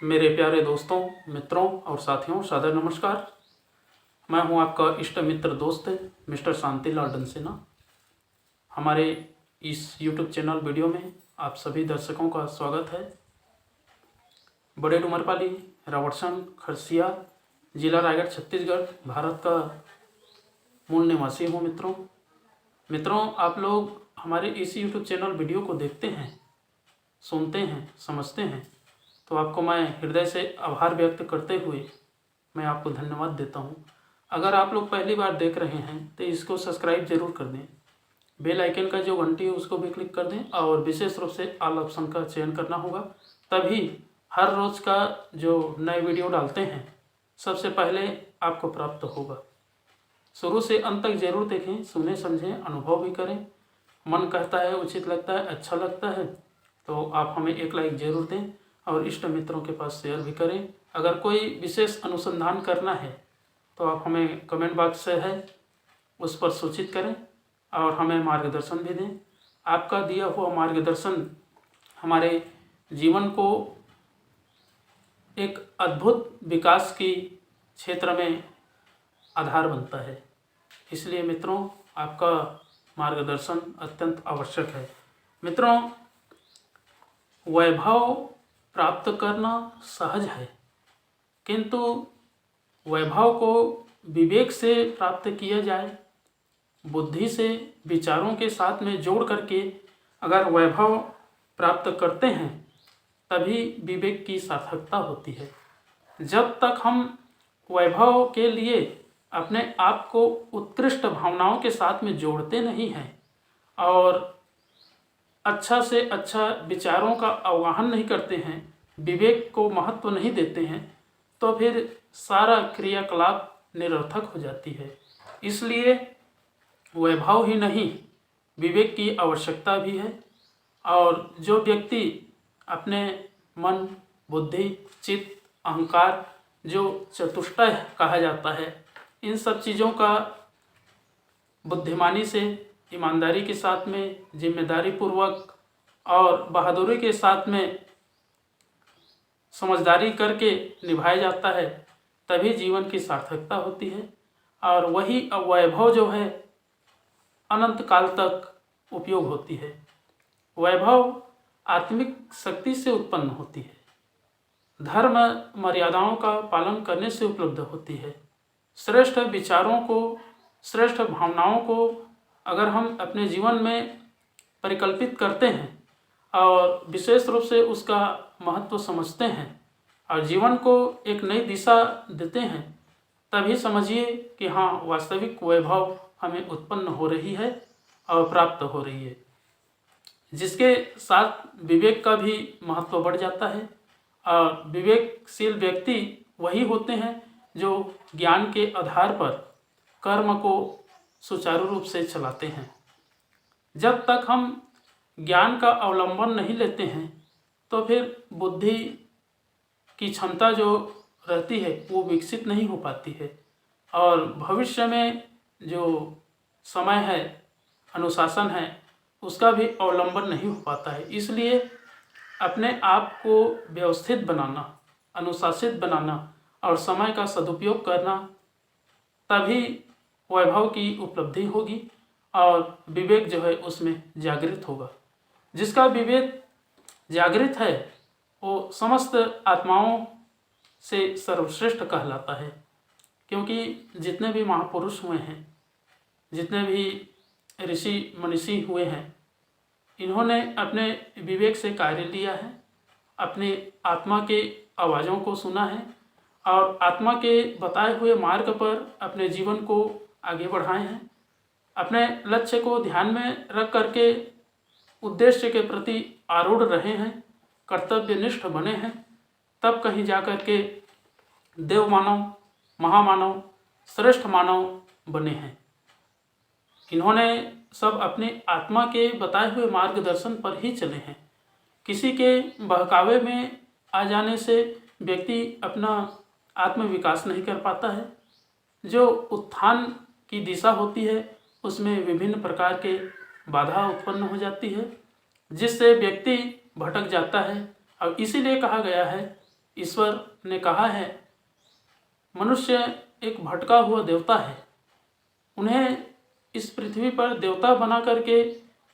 मेरे प्यारे दोस्तों, मित्रों और साथियों, सादर नमस्कार। मैं हूं आपका इष्ट मित्र दोस्त मिस्टर शांतिलाल डंसेना। हमारे इस YouTube चैनल वीडियो में आप सभी दर्शकों का स्वागत है। बड़े डुमरपाली, रावटसन, खरसिया, जिला रायगढ़, छत्तीसगढ़, भारत का मूल निवासी हूं। मित्रों, आप लोग हमारे इस YouTube चैनल वीडियो को देखते हैं, सुनते हैं, समझते हैं, तो आपको मैं हृदय से आभार व्यक्त करते हुए मैं आपको धन्यवाद देता हूं। अगर आप लोग पहली बार देख रहे हैं तो इसको सब्सक्राइब जरूर कर दें। बेल आइकन का जो घंटी है उसको भी क्लिक कर दें और विशेष रूप से ऑल ऑप्शन का चयन करना होगा, तभी हर रोज़ का जो नए वीडियो डालते हैं सबसे पहले आपको प्राप्त होगा। शुरू से अंत तक जरूर देखें, सुने, समझें, अनुभव भी करें। मन कहता है, उचित लगता है, अच्छा लगता है तो आप हमें एक लाइक जरूर दें और इष्ट मित्रों के पास शेयर भी करें। अगर कोई विशेष अनुसंधान करना है तो आप हमें कमेंट बॉक्स से है उस पर सूचित करें और हमें मार्गदर्शन भी दें। आपका दिया हुआ मार्गदर्शन हमारे जीवन को एक अद्भुत विकास की क्षेत्र में आधार बनता है। इसलिए मित्रों, आपका मार्गदर्शन अत्यंत आवश्यक है। मित्रों, वैभव प्राप्त करना सहज है, किंतु वैभव को विवेक से प्राप्त किया जाए, बुद्धि से, विचारों के साथ में जोड़ करके अगर वैभव प्राप्त करते हैं तभी विवेक की सार्थकता होती है। जब तक हम वैभव के लिए अपने आप को उत्कृष्ट भावनाओं के साथ में जोड़ते नहीं हैं और अच्छा से अच्छा विचारों का आवाहन नहीं करते हैं, विवेक को महत्व नहीं देते हैं, तो फिर सारा क्रियाकलाप निरर्थक हो जाती है। इसलिए वैभव ही नहीं, विवेक की आवश्यकता भी है। और जो व्यक्ति अपने मन, बुद्धि, चित्त, अहंकार, जो चतुष्टय कहा जाता है, इन सब चीज़ों का बुद्धिमानी से, ईमानदारी के साथ में, जिम्मेदारी पूर्वक और बहादुरी के साथ में समझदारी करके निभाया जाता है, तभी जीवन की सार्थकता होती है और वही वैभव जो है अनंत काल तक उपयोग होती है। वैभव आत्मिक शक्ति से उत्पन्न होती है, धर्म मर्यादाओं का पालन करने से उपलब्ध होती है। श्रेष्ठ विचारों को, श्रेष्ठ भावनाओं को अगर हम अपने जीवन में परिकल्पित करते हैं और विशेष रूप से उसका महत्व समझते हैं और जीवन को एक नई दिशा देते हैं, तभी समझिए कि हाँ, वास्तविक वैभव हमें उत्पन्न हो रही है और प्राप्त हो रही है। जिसके साथ विवेक का भी महत्व बढ़ जाता है और विवेकशील व्यक्ति वही होते हैं जो ज्ञान के आधार पर कर्म को सुचारू रूप से चलाते हैं। जब तक हम ज्ञान का अवलंबन नहीं लेते हैं तो फिर बुद्धि की क्षमता जो रहती है वो विकसित नहीं हो पाती है और भविष्य में जो समय है, अनुशासन है, उसका भी अवलंबन नहीं हो पाता है। इसलिए अपने आप को व्यवस्थित बनाना, अनुशासित बनाना और समय का सदुपयोग करना, तभी वैभव की उपलब्धि होगी और विवेक जो है उसमें जागृत होगा। जिसका विवेक जागृत है वो समस्त आत्माओं से सर्वश्रेष्ठ कहलाता है, क्योंकि जितने भी महापुरुष हुए हैं, जितने भी ऋषि मनीषी हुए हैं, इन्होंने अपने विवेक से कार्य लिया है, अपने आत्मा के आवाज़ों को सुना है और आत्मा के बताए हुए मार्ग पर अपने जीवन को आगे बढ़ाए हैं। अपने लक्ष्य को ध्यान में रख करके उद्देश्य के प्रति आरूढ़ रहे हैं, कर्तव्यनिष्ठ बने हैं, तब कहीं जा कर के देव मानव, महामानव, श्रेष्ठ मानव बने हैं। इन्होंने सब अपने आत्मा के बताए हुए मार्गदर्शन पर ही चले हैं। किसी के बहकावे में आ जाने से व्यक्ति अपना आत्मविकास नहीं कर पाता है। जो उत्थान की दिशा होती है उसमें विभिन्न प्रकार के बाधा उत्पन्न हो जाती है, जिससे व्यक्ति भटक जाता है। और इसीलिए कहा गया है ईश्वर ने कहा है मनुष्य एक भटका हुआ देवता है, उन्हें इस पृथ्वी पर देवता बना करके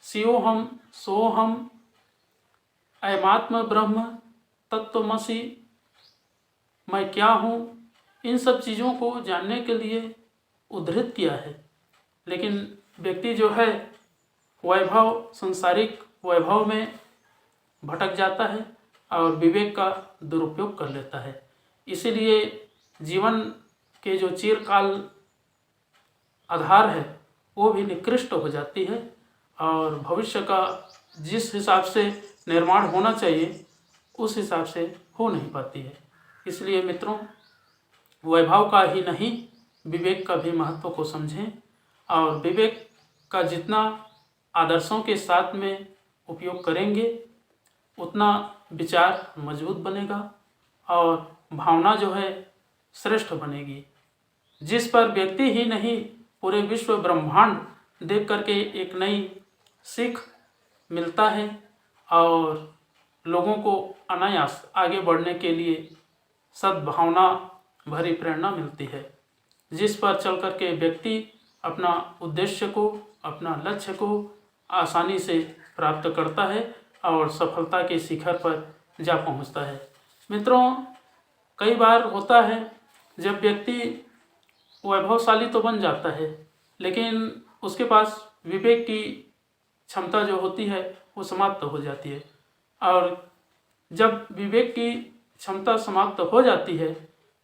शिवोहम सोहम अयमात्म ब्रह्म तत्वमसि मैं क्या हूँ, इन सब चीज़ों को जानने के लिए उद्धृत किया है। लेकिन व्यक्ति जो है वैभव, सांसारिक वैभव में भटक जाता है और विवेक का दुरुपयोग कर लेता है। इसीलिए जीवन के जो चिरकाल आधार है वो भी निकृष्ट हो जाती है और भविष्य का जिस हिसाब से निर्माण होना चाहिए उस हिसाब से हो नहीं पाती है। इसलिए मित्रों, वैभव का ही नहीं विवेक का भी महत्व को समझें और विवेक का जितना आदर्शों के साथ में उपयोग करेंगे उतना विचार मजबूत बनेगा और भावना जो है श्रेष्ठ बनेगी, जिस पर व्यक्ति ही नहीं पूरे विश्व ब्रह्मांड देख करके एक नई सीख मिलता है और लोगों को अनायास आगे बढ़ने के लिए सद्भावना भरी प्रेरणा मिलती है, जिस पर चल करके व्यक्ति अपना उद्देश्य को, अपना लक्ष्य को आसानी से प्राप्त करता है और सफलता के शिखर पर जा पहुंचता है। मित्रों, कई बार होता है जब व्यक्ति वैभवशाली तो बन जाता है लेकिन उसके पास विवेक की क्षमता जो होती है वो समाप्त हो जाती है, और जब विवेक की क्षमता समाप्त हो जाती है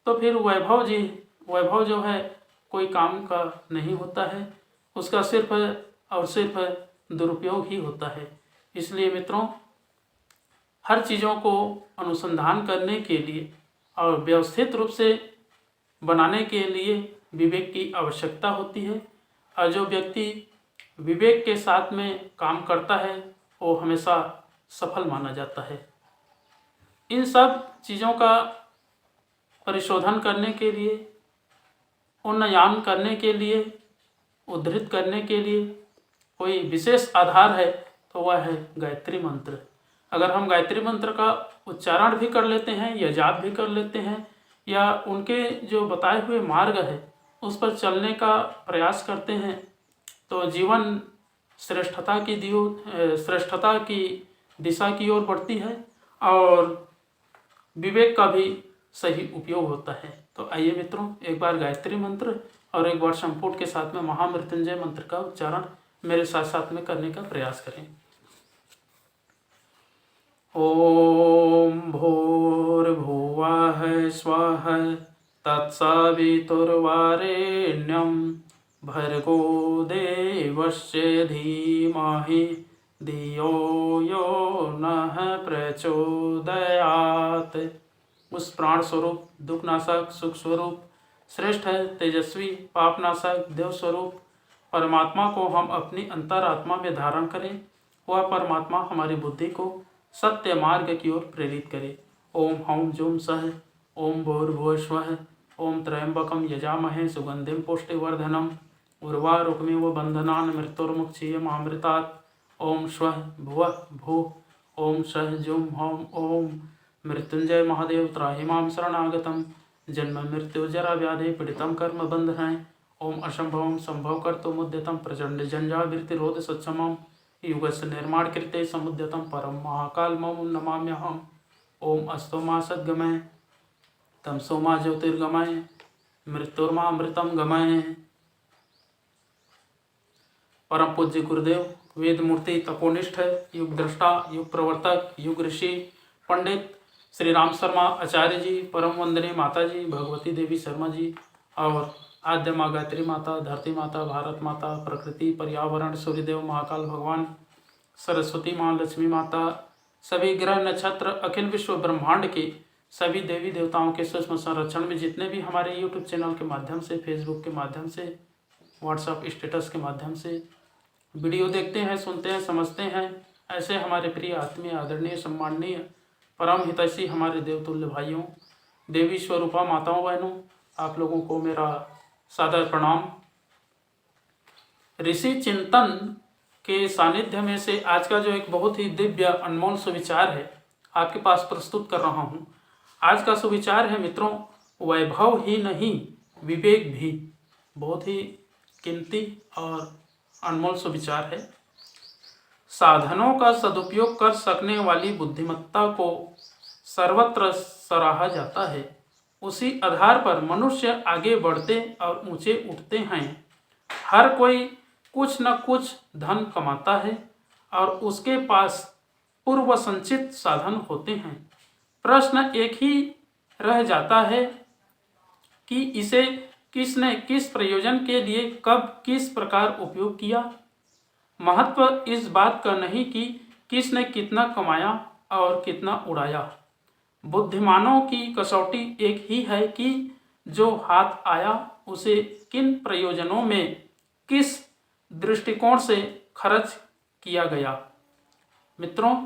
तो फिर वैभव जो है कोई काम का नहीं होता है, उसका सिर्फ और सिर्फ दुरुपयोग ही होता है। इसलिए मित्रों, हर चीज़ों को अनुसंधान करने के लिए और व्यवस्थित रूप से बनाने के लिए विवेक की आवश्यकता होती है, और जो व्यक्ति विवेक के साथ में काम करता है वो हमेशा सफल माना जाता है। इन सब चीज़ों का परिशोधन करने के लिए, उन्नयन करने के लिए, उद्धृत करने के लिए कोई विशेष आधार है तो वह है गायत्री मंत्र। अगर हम गायत्री मंत्र का उच्चारण भी कर लेते हैं या जाप भी कर लेते हैं या उनके जो बताए हुए मार्ग है उस पर चलने का प्रयास करते हैं तो जीवन श्रेष्ठता की दिशा की ओर बढ़ती है और विवेक का भी सही उपयोग होता है। तो आइए मित्रों, एक बार गायत्री मंत्र और एक बार संपुट के साथ में महामृत्युंजय मंत्र का उच्चारण मेरे साथ साथ में करने का प्रयास करें। ओम भूर्भुवः स्वः तत्सवितुर्वरेण्यं भर्गो देवस्य धीमहि धियो यो नः प्रचोदयात्। उस प्राण स्वरूप, दुखनाशक, सुख स्वरूप, श्रेष्ठ तेजस्वी, पापनाशक, देव स्वरूप परमात्मा को हम अपनी अंतरात्मा में धारण करें। वह परमात्मा हमारी बुद्धि को सत्य मार्ग की ओर प्रेरित करे। ओम हौं जूम सह ओम भूर्भुवः स्वः ओम त्र्यंबकं यजामहे सुगंधिं पुष्टिवर्धनम् उर्वारुकमिव बन्धनान् मृत्युर्मुक्षीयमामृतात्। ओम स्वः भुवः भूः ओम सः जूम हौं ओम मृत्युंजय महादेव त्राहि मां शरणागतं जन्म मृत्यु जरा व्याधि पीड़ितं कर्म बन्धनाय। ओम असंभवं संभव कर्तुमुद्यतं प्रचंड जंजावृत्तिरोध सक्षमं युगस्य निर्माण कृते समुद्यतं परम महाकालमं नमाम्यहम्। ओम अस्तोमा सद्गमय तमसोमा ज्योतिर्गमय मृत्युर्मा अमृतं गमय। परम पूज्य गुरुदेव, वेद मूर्ति, तपोनिष्ठ, युग दृष्टा, युग प्रवर्तक, युग ऋषि पंडित श्री राम शर्मा आचार्य जी, परम वंदनीय माता जी भगवती देवी शर्मा जी और आद्य माँ गायत्री माता, धरती माता, भारत माता, प्रकृति, पर्यावरण, सूर्यदेव, महाकाल भगवान, सरस्वती माँ, लक्ष्मी माता, सभी ग्रह नक्षत्र, अखिल विश्व ब्रह्मांड के सभी देवी देवताओं के सूक्ष्म संरक्षण में जितने भी हमारे यूट्यूब चैनल के माध्यम से, फेसबुक के माध्यम से, व्हाट्सएप स्टेटस के माध्यम से वीडियो देखते हैं, सुनते हैं, समझते हैं, ऐसे हमारे प्रिय आत्मीय, आदरणीय, सम्माननीय, परम हितैषी हमारे देवतुल्य भाइयों, देवी स्वरूपा माताओं, बहनों, आप लोगों को मेरा सादर प्रणाम। ऋषि चिंतन के सानिध्य में से आज का जो एक बहुत ही दिव्य अनमोल सुविचार है आपके पास प्रस्तुत कर रहा हूँ। आज का सुविचार है मित्रों, वैभव ही नहीं विवेक भी। बहुत ही कीमती और अनमोल सुविचार है। साधनों का सदुपयोग कर सकने वाली बुद्धिमत्ता को सर्वत्र सराहा जाता है। उसी आधार पर मनुष्य आगे बढ़ते और ऊंचे उठते हैं। हर कोई कुछ न कुछ धन कमाता है और उसके पास पूर्व संचित साधन होते हैं। प्रश्न एक ही रह जाता है कि इसे किसने किस प्रयोजन के लिए कब किस प्रकार उपयोग किया। महत्व इस बात का नहीं कि किसने कितना कमाया और कितना उड़ाया। बुद्धिमानों की कसौटी एक ही है कि जो हाथ आया उसे किन प्रयोजनों में किस दृष्टिकोण से खर्च किया गया। मित्रों,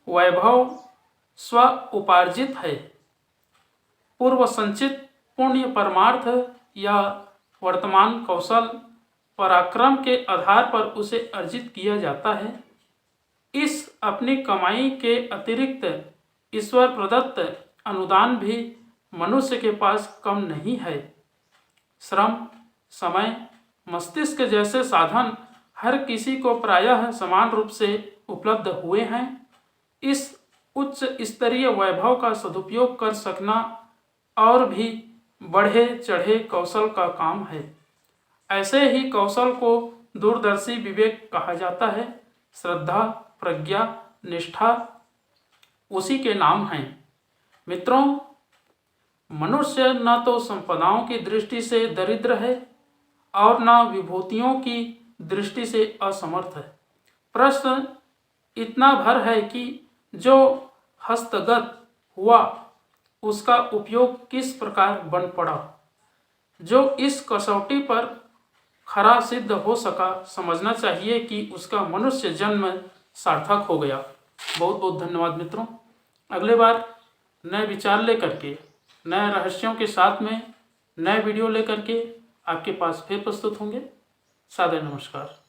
वैभव स्व उपार्जित है। पूर्व संचित पुण्य परमार्थ या वर्तमान कौशल पराक्रम के आधार पर उसे अर्जित किया जाता है। इस अपनी कमाई के अतिरिक्त ईश्वर प्रदत्त अनुदान भी मनुष्य के पास कम नहीं है। श्रम, समय, मस्तिष्क जैसे साधन हर किसी को प्रायः समान रूप से उपलब्ध हुए हैं। इस उच्च स्तरीय वैभव का सदुपयोग कर सकना और भी बढ़े चढ़े कौशल का काम है। ऐसे ही कौशल को दूरदर्शी विवेक कहा जाता है। श्रद्धा, प्रज्ञा, निष्ठा उसी के नाम हैं। मित्रों, मनुष्य न तो संपदाओं की दृष्टि से दरिद्र है और न विभूतियों की दृष्टि से असमर्थ है। प्रश्न इतना भर है कि जो हस्तगत हुआ उसका उपयोग किस प्रकार बन पड़ा। जो इस कसौटी पर खरा सिद्ध हो सका, समझना चाहिए कि उसका मनुष्य जन्म सार्थक हो गया। बहुत बहुत धन्यवाद मित्रों। अगले बार नए विचार लेकर के, नए रहस्यों के साथ में नए वीडियो लेकर के आपके पास फिर प्रस्तुत होंगे। सादर नमस्कार।